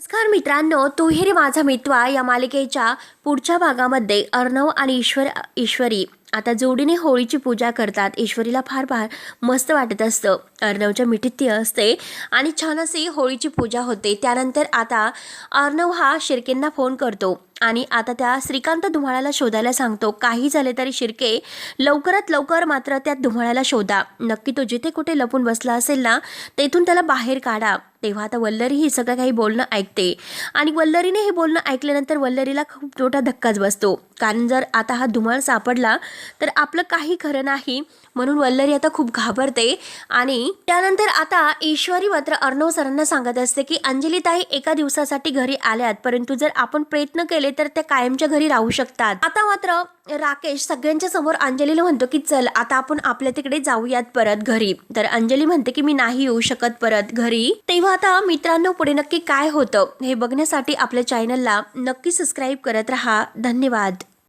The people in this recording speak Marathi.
नमस्कार मित्रांनो, तू ही रे माझा मित्वा या मालिकेच्या पुढच्या भागामध्ये अर्णव आणि ईश्वरी आता जोडीने होळीची पूजा करतात. ईश्वरीला फार फार मस्त वाटत असतं. अर्णवच्या मिठीत ती असते आणि छान अशी होळीची पूजा होते. त्यानंतर आता अर्णव हा शिर्केंना फोन करतो आणि आता त्या श्रीकांत धुमाळाला शोधायला सांगतो. काही झाले तरी शिर्के लवकरात लवकर मात्र त्या धुमाळाला शोधा. नक्की तो जिथे कुठे लपून बसला असेल ना, तेथून त्याला बाहेर काढा. तेव्हा आता वल्लरी ही सगळं काही बोलणं ऐकते आणि वल्लरीने हे बोलणं ऐकल्यानंतर वल्लरीला खूप मोठा धक्काच बसतो. कारण जर आता हा धुमाळ सापडला तर आपलं काही खरं नाही. म्हणून वल्लरी आता खूप घाबरते आणि त्यानंतर आता ईश्वरी मात्र अर्णव सरांना सांगत असते की अंजलीताई एका दिवसासाठी घरी आल्यात, परंतु जर आपण प्रयत्न केले तर त्या कायमच्या घरी राहू शकतात. आता मात्र राकेश सगळ्यांच्या समोर अंजलीला म्हणतो की चल आता आपण आपल्या तिकडे जाऊयात परत घरी. तर अंजली म्हणते की मी नाही येऊ शकत परत घरी. तेव्हा आता मित्रांनो, पुढे नक्की काय होतं हे बघण्यासाठी आपल्या चॅनलला नक्की सबस्क्राईब करत राहा. धन्यवाद.